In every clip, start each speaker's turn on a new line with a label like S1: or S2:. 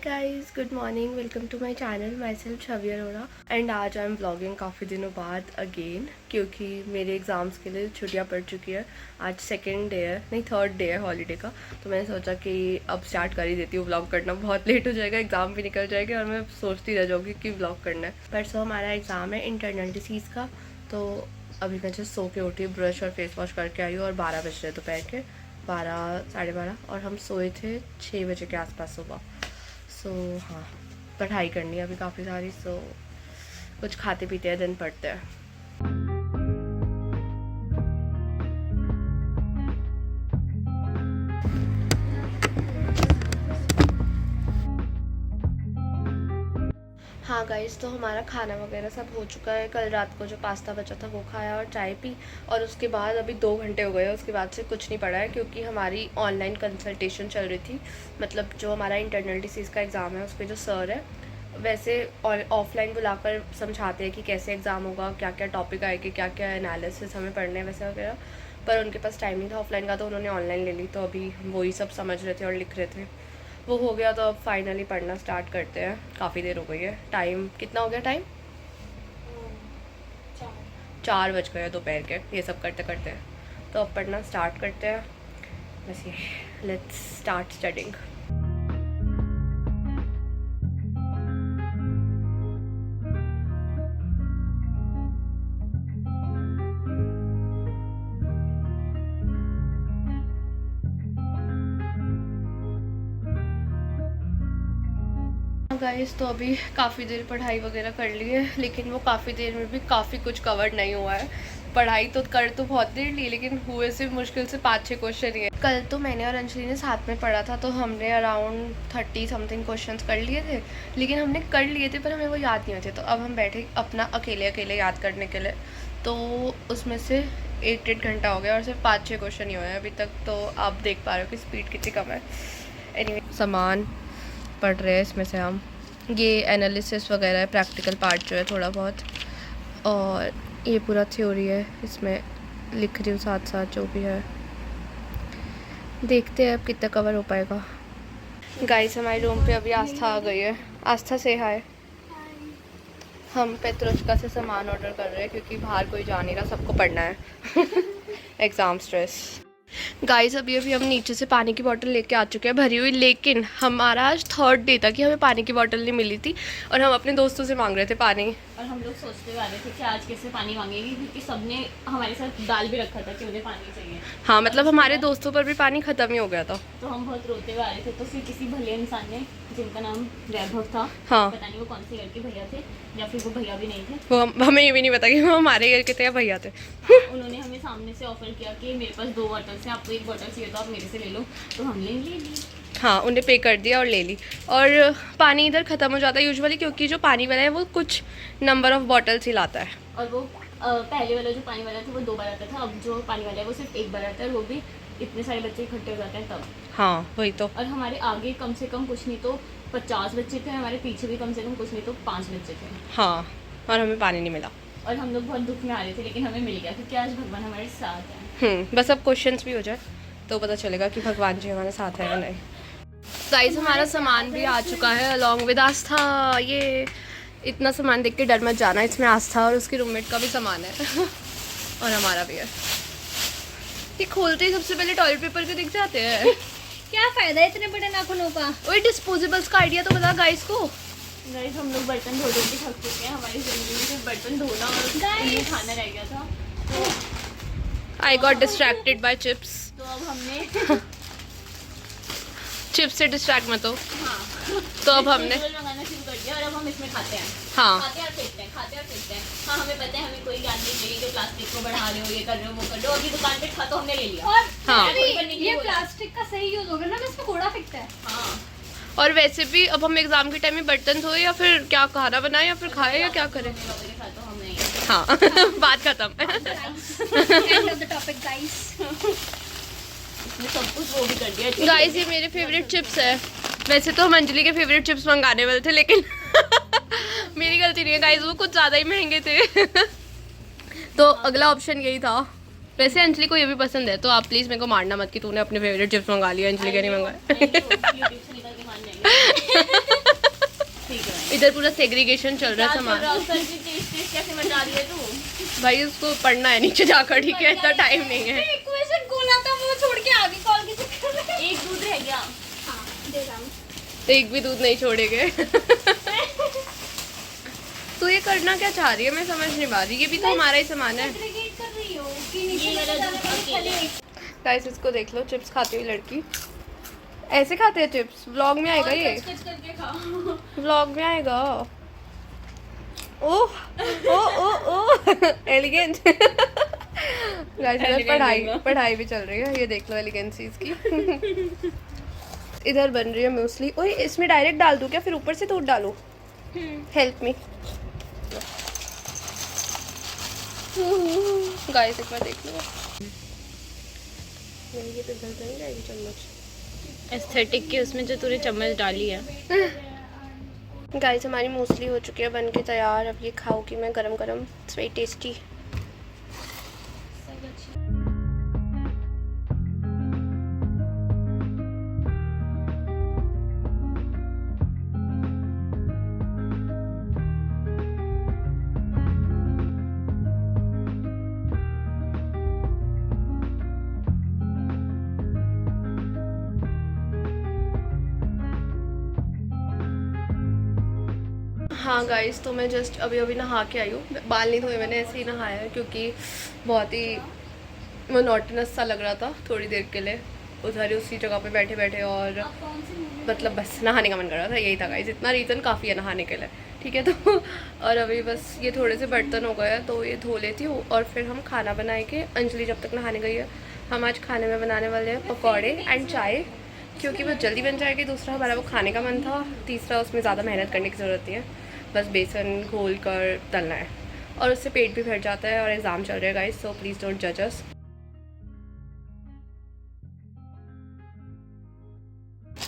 S1: Guys, good morning. Welcome to my channel. Myself Chhavi Arora and आज I M vlogging काफ़ी दिनों बाद again, क्योंकि मेरे एग्ज़ाम्स के लिए छुट्टियां पड़ चुकी है। आज सेकंड डे है, नहीं थर्ड डे है हॉलीडे का। तो मैंने सोचा कि अब स्टार्ट कर ही देती हूँ व्लॉग करना। बहुत लेट हो जाएगा, एग्ज़ाम भी निकल जाएगा और मैं सोचती रह जाऊँगी कि व्लॉग करना है। परसों हमारा एग्ज़ाम है इंटरनल डिसीज़ का। तो अभी मैं जस्ट सो के उठी, ब्रश और फेस वॉश करके आई हूँ और 12 बज रहे दोपहर के 12 साढ़े 12, और हम सोए थे 6 बजे के आसपास सुबह। हाँ, पढ़ाई करनी है अभी काफ़ी सारी। कुछ खाते पीते हैं, दिन पढ़ते हैं। हाँ गाइस, तो हमारा खाना वगैरह सब हो चुका है। कल रात को जो पास्ता बचा था वो खाया और चाय पी, और उसके बाद अभी 2 घंटे हो गए। उसके बाद से कुछ नहीं पढ़ा है, क्योंकि हमारी ऑनलाइन कंसल्टेशन चल रही थी। मतलब जो हमारा इंटरनल डिसीज़ का एग्ज़ाम है, उसके जो सर है वैसे ऑफलाइन बुलाकर समझाते हैं कि कैसे एग्ज़ाम होगा, क्या क्या टॉपिक आएंगे, क्या क्या एनालिसिस हमें पढ़ने हैं वैसे वगैरह। पर उनके पास टाइम नहीं था ऑफलाइन का, तो उन्होंने ऑनलाइन ले ली। तो अभी वही सब समझ रहे थे और लिख रहे थे। वो हो गया तो अब फाइनली पढ़ना स्टार्ट करते हैं। काफ़ी देर हो गई है। टाइम कितना हो गया? टाइम 4 बज गए दोपहर के ये सब करते करते। तो अब पढ़ना स्टार्ट करते हैं। बस ये, लेट्स स्टार्ट स्टडिंग। गाइस, तो अभी काफ़ी देर पढ़ाई वगैरह कर ली है, लेकिन वो काफ़ी देर में भी काफ़ी कुछ कवर नहीं हुआ है। पढ़ाई तो कर तो बहुत देर ली, लेकिन हुए से मुश्किल से 5-6 क्वेश्चन ही है। कल तो मैंने और अंजलि ने साथ में पढ़ा था, तो हमने अराउंड 30 समथिंग क्वेश्चंस कर लिए थे। लेकिन हमने कर लिए थे पर हमें वो याद नहीं होते। तो अब हम बैठे अपना अकेले अकेले याद करने के लिए। तो उसमें से 1-1.5 घंटा हो गया और सिर्फ 5-6 क्वेश्चन ही हुए हैं अभी तक। तो आप देख पा रहे हो कि स्पीड कितनी कम है। एनीवे, सामान पढ़ रहे हैं इसमें से हम। ये एनालिसिस वगैरह है, प्रैक्टिकल पार्ट जो है थोड़ा बहुत, और ये पूरा थ्योरी है। इसमें लिख रही हूँ साथ साथ जो भी है। देखते हैं अब कितना कवर हो पाएगा। गाइस, हमारे रूम पे अभी आस्था आ गई है। आस्था से हाय। हम पेत्रोश्का से सामान ऑर्डर कर रहे हैं, क्योंकि बाहर कोई जा नहीं रहा, सबको पढ़ना है। Exam stress. गाइस, अभी हम नीचे से पानी की बोतल लेके आ चुके हैं भरी हुई, लेकिन हमारा आज थर्ड डे था कि हमें पानी की बोतल नहीं मिली थी, और हम अपने दोस्तों से मांग रहे थे पानी।
S2: और हम लोग सोचते हुए आ रहे थे कि आज कैसे पानी मांगेगी, क्योंकि सबने हमारे साथ डाल भी रखा था कि मुझे पानी चाहिए।
S1: हाँ, मतलब हमारे दोस्तों पर भी पानी ख़त्म ही हो गया था।
S2: तो हम बहुत रोते हुए आ रहे थे। तो फिर किसी भले इंसान ने, जिनका नाम वैभव था,
S1: हाँ,
S2: पता नहीं वो कौन से घर के भैया थे, या फिर वो भैया भी नहीं थे।
S1: वो हमें ये भी नहीं पता कि वो हमारे घर के थे या भैया थे।
S2: उन्होंने हमें सामने से ऑफर किया कि मेरे पास 2 बॉटल्स हैं, आपको 1 बॉटल चाहिए तो आप मेरे से ले लो। तो हमने ले ली।
S1: हाँ, उन्हें पे कर दिया और ले ली। और पानी इधर ख़त्म हो जाता है यूजुअली, क्योंकि जो पानी वाला है वो कुछ नंबर ऑफ़ बॉटल्स ही लाता है।
S2: और वो पहले वाला जो पानी वाला था वो 2 बार आता था, अब जो पानी वाला है वो सिर्फ 1 बार आता है, वो भी इतने सारे बच्चे इकट्ठे हो जाते हैं तब।
S1: हाँ, वही तो।
S2: और हमारे आगे कम से कम कुछ नहीं तो 50 बच्चे थे, हमारे पीछे भी कम से कम कुछ नहीं तो 5 बच्चे थे।
S1: हाँ, और हमें पानी नहीं मिला।
S2: और हम लोग बहुत दुख में आ रहे थे, लेकिन हमें मिल गया, क्योंकि आज भगवान हमारे साथ हैं।
S1: बस अब क्वेश्चंस भी हो जाए तो पता चलेगा कि भगवान जी हमारे साथ है या नहीं। गाइस, हमारा सामान भी आ चुका है अलॉन्ग विद आस्था। ये इतना सामान देख के डर मत जाना, इसमें आस्था और उसकी रूममेट का भी सामान है। और हमारा भी है। ये खोलते ही सबसे पहले टॉयलेट पेपर के दिख जाते हैं।
S3: क्या फायदा है इतने बड़े नाखूनों का?
S1: वही डिस्पोजेबल्स का आइडिया तो बता गाइस को।
S2: गाइस, हम लोग बर्तन धो धो के थक चुके हैं। हमारी ज़िंदगी में सिर्फ बर्तन धोना और उन्हें खाना रह गया था। तो
S1: I got distracted by chips.
S2: तो अब हमने
S1: चिप्स से डिस्ट्रैक्ट मत हो।
S2: हाँ,
S1: तो अब हमने
S2: मंगाना शुरू कर दिया, और अब हम इसमें खाते हैं।
S1: हाँ,
S2: खाते और फेंकते हैं, खाते और फेंकते हैं। हाँ, हमें पता है हमें कोई ज्ञान नहीं चाहिए कि प्लास्टिक को बढ़ा रहे हो, ये कर रहे हो, वो कर रहे हो। अभी दुकान पे था तो हमने ले लिया।
S3: और
S1: हाँ,
S3: ये प्लास्टिक का सही यूज होगा ना, मैं इसमें कूड़ा फेंकता है।
S2: हाँ,
S1: और वैसे भी अब हम एग्जाम के टाइम में बर्तन धोए या फिर क्या खाना बनाए या फिर खाए या क्या करें।
S2: तो हम नहीं।
S1: हाँ, बात खत्म।
S3: End of the topic guys.
S2: इसने सब कुछ वो भी कर दिया।
S1: गाइस, ये मेरे फेवरेट चिप्स है। वैसे तो हम अंजलि के फेवरेट चिप्स मंगाने वाले थे, लेकिन मेरी गलती नहीं है गाइस, वो कुछ ज़्यादा ही महंगे थे। तो अगला ऑप्शन यही था। वैसे अंजलि को ये भी पसंद है, तो आप प्लीज़ मेरे को मारना मत कि तूने अपने फेवरेट चिप्स मंगा लिया, अंजलि के नहीं मंगाए। इधर पूरा सेग्रीगेशन चल रहा है सामान।
S2: सर की टेस्ट कैसे बता रही है तू?
S1: भाई उसको पढ़ना है नीचे जाकर, ठीक है, इतना टाइम नहीं है।
S3: इक्वेशन खोला था वो छोड़ के आगे कॉल के चक्कर में।
S2: एक दूध रह गया।
S3: हाँ दे रहा हूँ।
S1: एक भी दूध नहीं छोड़ेंगे। तो ये करना क्या चाह रही है, मैं समझ नहीं पा रही। ये भी तो हमारा ही सामान है।
S3: सेग्रीगेट कर रही हो कि नीचे
S2: ये वाला
S3: जाने
S2: दूध
S3: वाली
S2: अकेले।
S3: खाली
S1: गाइस इसको देख लो, चिप्स खाती हुई लड़की। ऐसे खाते हैं चिप्स? व्लॉग में आएगा ये?
S2: कच करके खाओ।
S1: व्लॉग में आएगा। ओह ओह ओह ओह एलिगेंट। गाइस इधर पढ़ाई भी चल रही है, ये देख लो एलिगेंसी इसकी। इधर बन रही है मूसली। ओए इसमें डायरेक्ट डाल दूं क्या, फिर ऊपर से दूध डालूं? हेल्प मी गाइस, एक बार देख लो। ये तो इधर नहीं जाएगी चम्मच।
S2: एस्थेटिक के उसमें जो तूने चम्मच डाली है।
S1: गाइस हमारी मूसली हो चुकी है बन के तैयार। अब ये खाओगी मैं गरम गरम। It's very tasty. हाँ गाइस, तो मैं जस्ट अभी अभी नहा के आई हूँ। बाल नहीं धोए मैंने, ऐसे ही नहाया है क्योंकि बहुत ही मोनोटोनस सा लग रहा था थोड़ी देर के लिए उधर ही उसी जगह पे बैठे बैठे, और मतलब बस नहाने का मन कर रहा था। यही था गाइस, इतना रीज़न काफ़ी है नहाने के लिए, ठीक है। तो और अभी बस ये थोड़े से बर्तन हो गए हैं तो ये धो लेती हूँ और फिर हम खाना बनाएंगे। अंजलि जब तक नहाने गई है, हम आज खाने में बनाने वाले हैं पकौड़े एंड चाय, क्योंकि वो जल्दी बन जाएगी। दूसरा हमारा वो खाने का मन था, तीसरा उसमें ज़्यादा मेहनत करने की ज़रूरत नहीं है, बस बेसन घोल कर तलना है और उससे पेट भी भर जाता है। और एग्ज़ाम चल रहा है गाइस, सो प्लीज़ डोंट जज अस।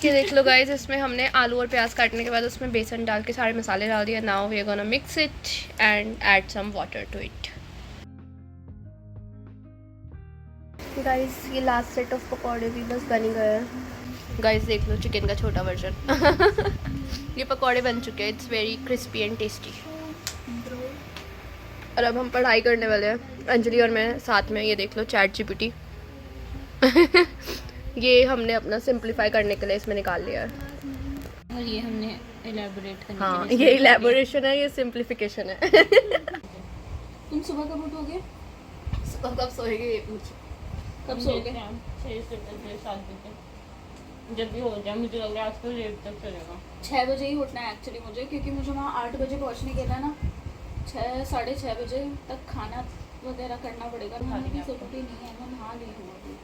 S1: ये देख लो गाइस, इसमें हमने आलू और प्याज काटने के बाद उसमें बेसन डाल के सारे मसाले डाल दिए। Now we are gonna mix it and add some water to it. Guys ये लास्ट सेट ऑफ पकौड़े भी बस बन ही गए हैं। गाइस देख लो चिकन का छोटा वर्जन। ये पकौड़े बन चुके हैं। It's very crispy and tasty. और अब हम पढ़ाई करने वाले हैं, अंजलि और मैं साथ में। ये देख लो चैट जीपीटी। ये हमने अपना सिंप्लीफाई करने के लिए इसमें निकाल लिया है।
S2: और ये हमने एलैबोरेट करने
S1: हाँ,
S2: के लिए
S1: ये इलेबोरेशन है, ये सिंप्लीफिकेशन है।
S3: तुम सुबह कब उठोगे?
S1: सुबह कब सोएंगे ये पूछ।
S3: कब सोओगे?
S2: 6 से 7 बजे जब भी हो जाए। मुझे लग रहा है आज तो लेट तक चलेगा।
S3: 6 बजे ही उठना है एक्चुअली मुझे, क्योंकि मुझे वहाँ 8 बजे पहुँचने के लिए ना 6 साढ़े 6 बजे तक खाना वगैरह करना पड़ेगा। नहाने की ज़रूरत ही नहीं है, मैं नहा ली हूँ अभी,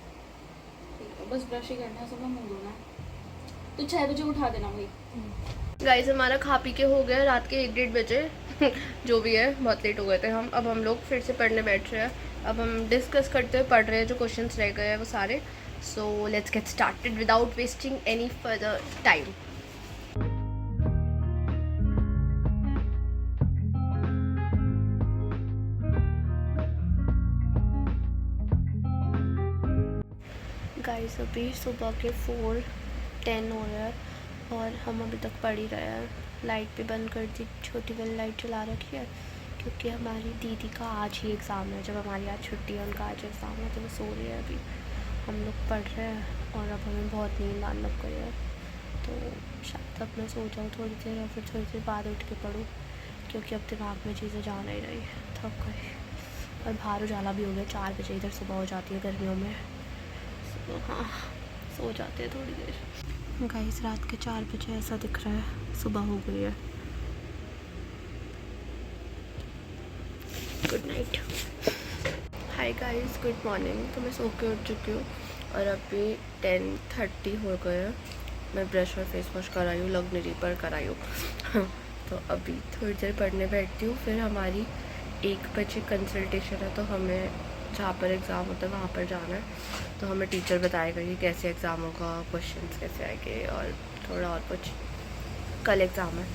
S3: ठीक है। बस ब्रश ही करना है, सुबह मुँह धोना है, तो 6 बजे उठा देना भाई।
S1: गाइस हमारा खा पी के हो गया रात के 1-1:30 बजे। जो भी है, बहुत लेट हो गए थे हम। अब हम लोग फिर से पढ़ने बैठ रहे हैं। अब हम डिस्कस करते हुए पढ़ रहे हैं जो क्वेश्चंस रह गए हैं वो सारे। So let's get started without wasting any further time. Guys अभी सुबह के 4:10 हो रहा है और हम अभी तक पढ़ ही रहे हैं। लाइट भी बंद कर दी, छोटी वाली लाइट चला रखी है क्योंकि हमारी दीदी का आज ही एग्ज़ाम है। जब हमारी आज छुट्टी है, उनका आज एग्ज़ाम है, तो वो सो रही है। अभी हम लोग पढ़ रहे हैं और अब हमें बहुत नींद आने लग गई है, तो शायद अब मैं सो जाऊँ थोड़ी देर और फिर थोड़ी देर बाद उठ के पढूँ, क्योंकि अब दिमाग में चीज़ें जा नहीं रही, थक गई। और बाहर उजाला भी हो गया, 4 बजे इधर सुबह हो जाती है गर्मियों में। हाँ, सो जाते हैं थोड़ी देर। गाइस रात के 4 बजे ऐसा दिख रहा है, सुबह हो गई है। Good night. Hi guys, good morning. तो मैं सो के उठ चुकी हूँ और अभी 10:30 हो गए हैं। मैं ब्रश और फेस वॉश कराई हूँ, लग्नरी पर कराई हूँ। तो अभी थोड़ी देर पढ़ने बैठती हूँ, फिर हमारी 1 बजे कंसल्टेशन है, तो हमें जहाँ पर एग्ज़ाम होता है वहाँ पर जाना है। तो हमें टीचर बताएगा कि कैसे एग्ज़ाम होगा, क्वेश्चंस कैसे आएंगे और थोड़ा और कुछ। कल एग्ज़ाम है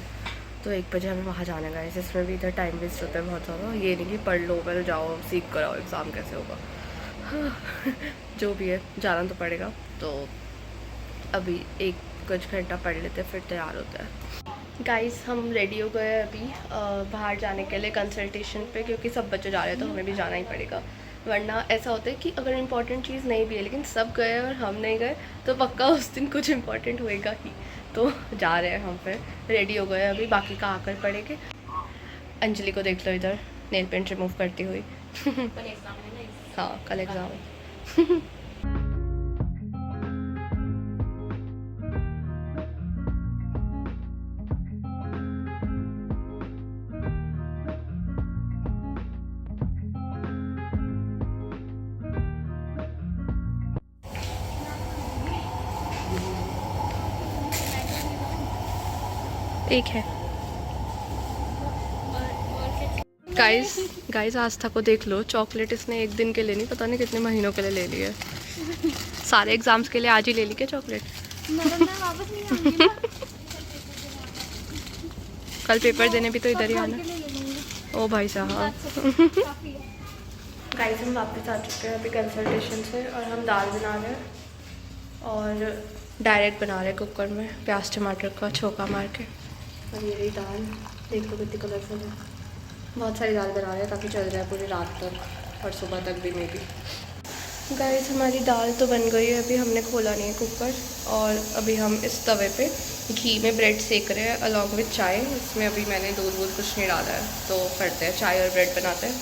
S1: तो 1 बजे हमें वहाँ जाना है गाइस। इसमें भी इधर टाइम वेस्ट होता है बहुत ज़्यादा। ये नहीं कि पढ़ लो, पहले जाओ सीख कर आओ एग्ज़ाम कैसे होगा। हाँ, जो भी है जाना तो पड़ेगा। तो अभी कुछ घंटा पढ़ लेते हैं, फिर तैयार होता है। गाइस हम रेडी हो गए अभी बाहर जाने के लिए कंसल्टेशन पे, क्योंकि सब बच्चे जा रहे हैं तो हमें भी जाना ही पड़ेगा, वरना ऐसा होता है कि अगर इम्पोर्टेंट चीज़ नहीं भी है लेकिन सब गए और हम नहीं गए तो पक्का उस दिन कुछ इम्पोर्टेंट होएगा ही। तो जा रहे हैं हम, फिर रेडी हो गए अभी, बाकी का आकर पड़ेंगे। अंजलि को देख लो इधर नेल पेंट रिमूव करती हुई।
S2: कल एग्जाम है ना,
S1: हाँ कल एग्ज़ाम है। एक है गाइस आस्था को देख लो, चॉकलेट इसने एक दिन के लिए नहीं पता नहीं कितने महीनों के लिए ले ली है। सारे एग्जाम्स के लिए आज ही ले ली क्या चॉकलेट?
S2: मैडम मैं वापस नहीं आऊंगी ना,
S1: कल पेपर देने भी तो इधर ही आना।
S2: के लिए ले लूंगी।
S1: ओ भाई साहब।
S2: काफी है।
S1: गाइस हम वापस आ चुके हैं अभी कंसल्टेशन से, और हम दाल बना रहे हैं और डायरेक्ट बना रहे हैं कुकर में, प्याज टमाटर का छोका मार के। और ये रही दाल, देख लो कितनी कलरफुल है। बहुत सारी दाल बना रहे हैं ताकि चल जाए पूरी रात तक और सुबह तक भी मे बी। गाइस हमारी दाल तो बन गई है, अभी हमने खोला नहीं है कुकर, और अभी हम इस तवे पे घी में ब्रेड सेक रहे हैं अलॉन्ग विथ चाय। इसमें अभी मैंने दूध वूध कुछ नहीं डाला है, तो करते हैं चाय और ब्रेड बनाते हैं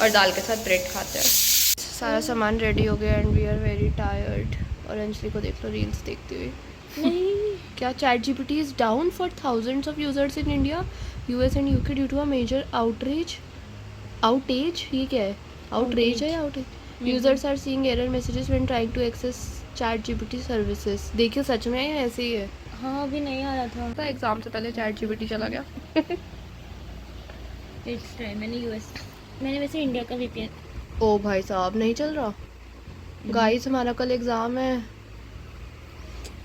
S1: और दाल के साथ ब्रेड खाते हैं। सारा सामान रेडी हो गया and we are very tired. और अंजलि को देख लो रील्स देखती हुई।
S2: नहीं
S1: क्या ChatGPT is down for thousands of users in India, US and UK due to a major outage. ये क्या है? आउटरेज है या outage? Users are seeing error messages when trying to access ChatGPT services. देखिए सच में है ऐसे ही है।
S2: हाँ अभी नहीं आया था।
S1: तो एग्जाम से पहले ChatGPT चला गया।
S2: इट्स टाइम मैंने वैसे इंडिया का VPN।
S1: ओ भाई साहब नहीं चल रहा। गाइस हमारा कल एग्जाम है।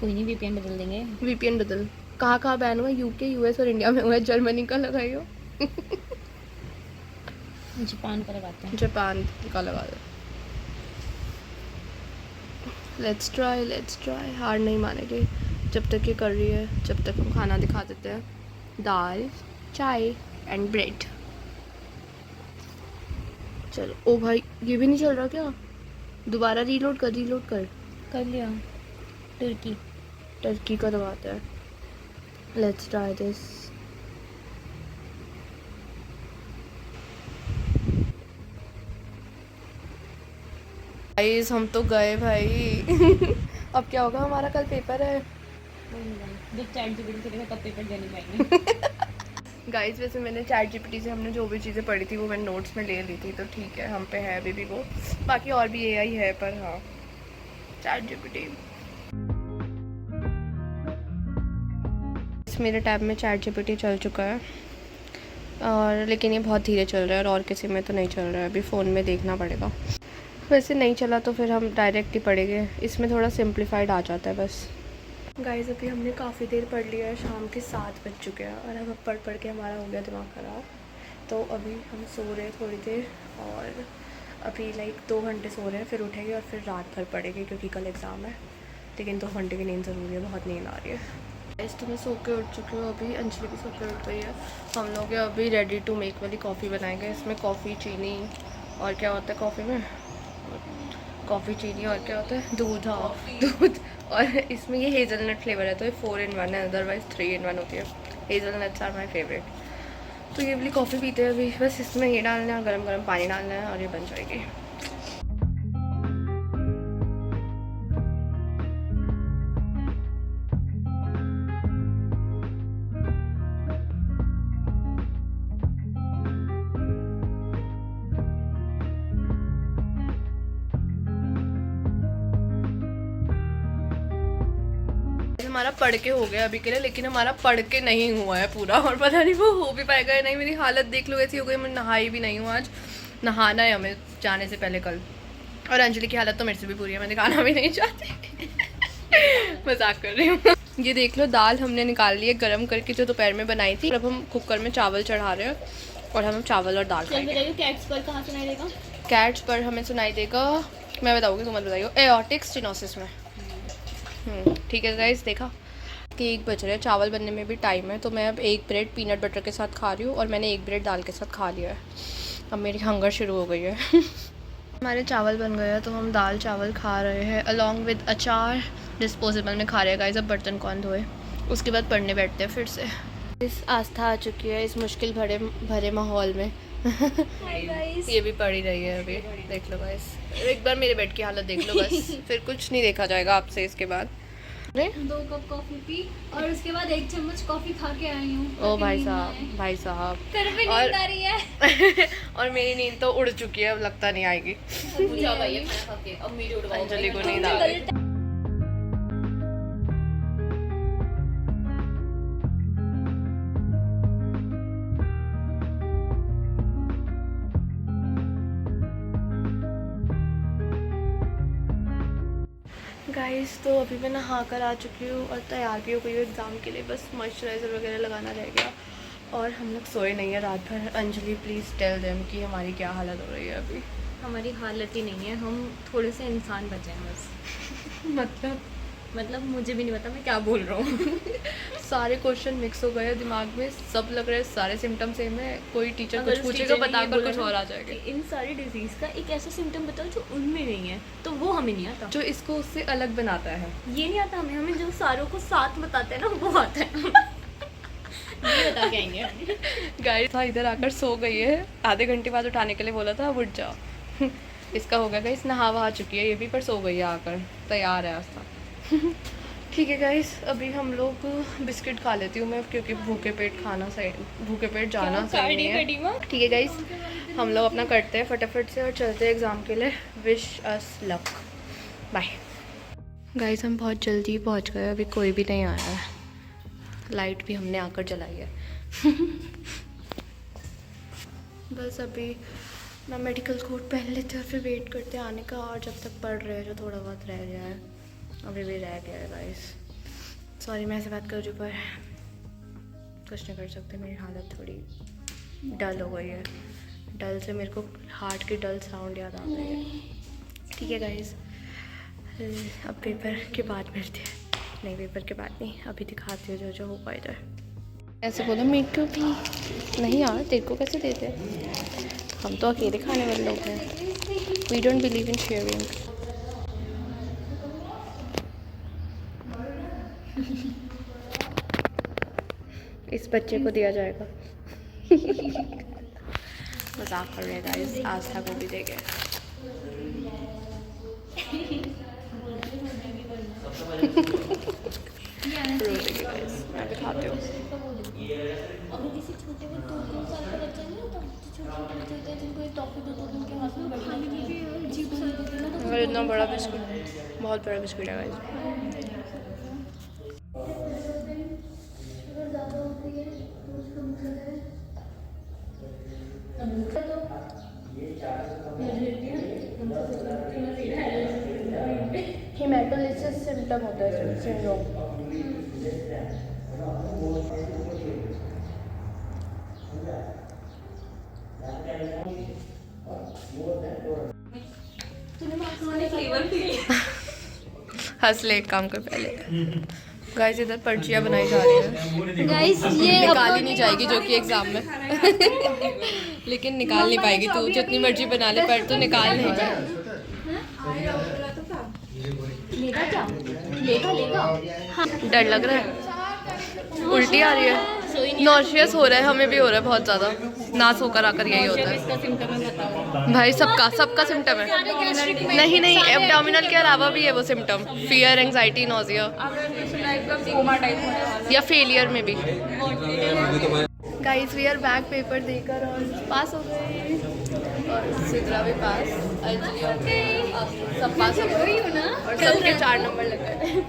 S2: कोई नहीं, VPN बदल देंगे।
S1: VPN बदल कहाँ बैन हुआ? UK US और इंडिया में हुआ है, जर्मनी का लगाइयो।
S2: जापान का लगाते हैं।
S1: जापान का लगा दो। लेट्स ट्राई, हार नहीं मानेंगे जब तक ये कर रही है। जब तक हम खाना दिखा देते हैं, दाल चाय एंड ब्रेड। चलो ओ भाई ये भी नहीं चल रहा क्या? दोबारा रीलोड कर
S2: कर लिया।
S1: टर्की का दबाते हैं। Let's try this. गाइस हम तो गए भाई। अब क्या होगा? हमारा कल पेपर है।
S2: जब ChatGPT चलेगा तब पेपर देने जाएंगे।
S1: गाइस वैसे मैंने ChatGPT से हमने जो भी चीज़ें पढ़ी थी वो मैंने नोट्स में ले ली थी, तो ठीक है हम पे है अभी भी वो। बाकी और भी AI है, पर हाँ ChatGPT। मेरे टैब में ChatGPT चल चुका है, और लेकिन ये बहुत धीरे चल रहा है और किसी में तो नहीं चल रहा है। अभी फ़ोन में देखना पड़ेगा। वैसे नहीं चला तो फिर हम डायरेक्ट ही पढ़ेंगे, इसमें थोड़ा सिंप्लीफाइड आ जाता है बस। गाइस अभी हमने काफ़ी देर पढ़ लिया है, शाम के 7 बज चुके हैं और अब पढ़ के हमारा हो गया दिमाग ख़राब। तो अभी हम सो रहे हैं थोड़ी देर, और अभी लाइक 2 घंटे सो रहे हैं, फिर उठेंगे और फिर रात भर पढ़ेंगे क्योंकि कल एग्ज़ाम है। लेकिन 2 घंटे की नींद ज़रूरी है, बहुत नींद आ रही है। गाइस तो मैं सो के उठ चुकी हूँ अभी, अंजलि भी सो के उठ गई है। हम लोग अभी रेडी टू मेक वाली कॉफ़ी बनाएंगे। इसमें कॉफ़ी, चीनी और क्या होता है कॉफ़ी में? कॉफ़ी, चीनी और क्या होता है? दूध। हाँ दूध। और इसमें ये हेज़लनट फ्लेवर है, तो ये 4 in 1 है, अदरवाइज़ 3 in 1 होती है। Hazelnuts are my favourite. तो ये वाली कॉफ़ी पीते हैं अभी। बस इसमें ये डालना है और गर्म गर्म पानी डालना है और ये बन जाएगी। हमारा पढ़ के हो गया अभी के लिए, लेकिन हमारा पढ़ के नहीं हुआ है पूरा, और पता नहीं वो हो भी पाएगा या नहीं। मेरी हालत देख लो ऐसी हो गई, मैं नहाई भी नहीं हूँ आज। नहाना है हमें जाने से पहले कल। और अंजलि की हालत तो मेरे से भी पूरी है, मैं दिखाना भी नहीं चाहती। मजाक कर रही हूँ। ये देख लो दाल हमने निकाल ली है गर्म करके, जो दोपहर में बनाई थी। अब हम कुकर में चावल चढ़ा रहे हैं और हम चावल और दाल खाएंगे।
S2: कैट्स पर कहाँ सुनाई देगा?
S1: कैट्स पर हमें सुनाई देगा, मैं बताऊँगी, तुम मत बताइए, एओर्टिक स्टेनोसिस में। ठीक है गाइस, देखा कि 1 बज रहे हैं, चावल बनने में भी टाइम है, तो मैं अब 1 ब्रेड पीनट बटर के साथ खा रही हूँ और मैंने 1 ब्रेड दाल के साथ खा लिया है। अब मेरी हंगर शुरू हो गई है। हमारे चावल बन गए हैं तो हम दाल चावल खा रहे हैं अलॉन्ग विद अचार। डिस्पोजेबल में खा रहे हैं गाइस। अब बर्तन कौन धोए, उसके बाद पढ़ने बैठते हैं फिर से। इस आस्था आ चुकी है इस मुश्किल भरे माहौल में। ये भी पढ़ ही रही है अभी, देख लो गाइस। एक बार मेरे बेड की हालत देख लो बस, फिर कुछ नहीं देखा जाएगा आपसे इसके बाद।
S3: 2 कप कॉफी पी और उसके बाद 1 चम्मच कॉफी खा के आई हूँ।
S1: ओ भाई साहब
S3: फिर भी नींद आ रही है।
S1: और मेरी नींद तो उड़ चुकी है, अब लगता नहीं आएगी।
S2: मुझे अब आई है खाना खा के, अब मेरी उड़वाओ।
S1: अंजलि को नींद आ गई। गाइस तो अभी मैं नहा कर आ चुकी हूँ और तैयार भी हो गई हूँ एग्ज़ाम के लिए। बस मॉइस्चराइज़र वगैरह लगाना रह गया और हम लोग सोए नहीं है रात भर। अंजलि प्लीज़ टेल देम कि हमारी क्या हालत हो रही है अभी।
S2: हमारी हालत ही नहीं है, हम थोड़े से इंसान बचे हैं बस। मतलब मुझे भी नहीं पता मैं क्या बोल रहा हूँ।
S1: सारे क्वेश्चन मिक्स हो गए दिमाग में, सब लग रहे हैं सारे सिम्टम सेम है। कोई टीचर कुछ पूछेगा बता कर कुछ और आ जाएगा।
S2: इन सारी डिजीज़ का एक ऐसा सिम्टम बताओ जो उनमें नहीं है, तो वो हमें नहीं आता।
S1: जो इसको उससे अलग बनाता है
S2: ये नहीं आता हमें, हमें जो सारों को साथ बताते हैं ना वो आता है। ये बता के आएंगे।
S1: गाइस इधर आकर सो गई है, आधे घंटे बाद उठाने के लिए बोला था, अब उठ जाओ। इसका हो गया गाइस, नहा वहा चुकी है ये भी, पर सो गई है आकर, तैयार है आस्था। ठीक है गाइस, अभी हम लोग बिस्किट खा लेती हूँ मैं, क्योंकि भूखे पेट खाना सही, भूखे पेट जाना सही नहीं है। ठीक है गाइस, हम लोग अपना करते हैं फटाफट से और चलते हैं एग्ज़ाम के लिए। Wish us luck, bye. Guys हम बहुत जल्दी पहुँच गए, अभी कोई भी नहीं आया है। लाइट भी हमने आकर जलाई है। बस अभी ना मेडिकल कोट पहन लेते हैं और फिर वेट करते हैं आने का। और जब तक पढ़ रहे हैं जो थोड़ा बहुत रह गया है, अभी भी रह गया है गाइस। सॉरी मैं ऐसे बात कर रही हूँ, पर कुछ नहीं कर सकते। मेरी हालत थोड़ी डल हो गई है। डल से मेरे को हार्ट की डल साउंड याद आता है। ठीक है गाइस, अब पेपर के बाद मिलते हैं। नहीं पेपर के बाद नहीं, अभी दिखाती हूँ जो होगा इधर। ऐसे बोलो मीठू भी नहीं यार, तेरे को कैसे देते हैं, हम तो अकेले खाने वाले लोग हैं। We don't believe in sharing. इस बच्चे को दिया जाएगा। मजाक कर रहे हैं गाइस, आस्था को भी देंगे। मैं भी खाती हूँ।
S3: अगर किसी छोटे में 2-3 साल का बच्चा नहीं होता, छोटे बच्चे होते हैं जिनको एक टॉफी दो तो उनके हाथ में बड़ी लगती है।
S1: अगर इतना बड़ा बिस्कुट, बहुत बड़ा बिस्कुट है गाइस। हेमेटोलिसिस सिम्टम होता है, सिंड्रोम। हंस ले, एक काम कर पहले। गाइस इधर पर्चियाँ बनाई जा रही है
S3: गाइस ये
S1: निकाली नहीं जाएगी जो कि एग्जाम में। लेकिन निकाल नहीं पाएगी तू, जितनी मर्जी बना ले, पर तू निकाल नहीं पाएगी।
S3: लेगा क्या? लेगा हाँ।
S1: डर लग रहा है, उल्टी आ रही है, नॉशियस हो रहा है, हमें भी हो रहा है बहुत ज़्यादा। ना सोकर आकर यही होता है भाई, सबका सिम्टम है। नहीं एब्डोमिनल के अलावा भी है वो सिम्टम, फियर, एंग्जाइटी, नोजिया या फेलियर में भी। Guys we are back paper देकर और पास हो गए, और सिद्रा भी पास, सब पास हो गए और सबके 4 नंबर लग गए।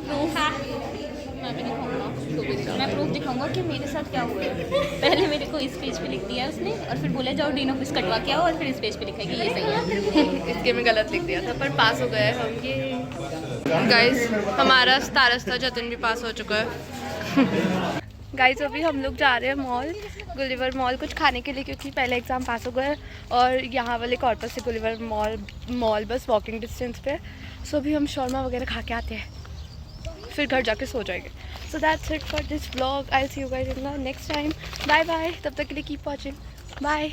S2: मैं प्रूफ दिखाऊंगा कि मेरे साथ क्या हुआ है। पहले मेरे को इस पेज पे लिख दिया उसने और फिर बोला जाओ डीन ऑफिस कटवा के आओ और फिर इस पेज पे लिखेगी ये सही है।
S1: इसके में गलत लिख दिया था, पर पास हो गए हम। ये गाइस हमारा तारस्ता जतिन भी पास हो चुका है। गाइस अभी हम लोग जा रहे हैं मॉल, गुलिवर मॉल, कुछ खाने के लिए, क्योंकि पहले एग्ज़ाम पास हो गए और यहाँ वाले कॉर्पस से गुलिवर मॉल बस वॉकिंग डिस्टेंस पे। सो अभी हम शौरमा वगैरह खा के आते हैं, फिर घर जाके सो जाएंगे. So that's it for this vlog. I will see you guys in the next time. Bye bye. तब तक के लिए कीप वॉचिंग. बाय.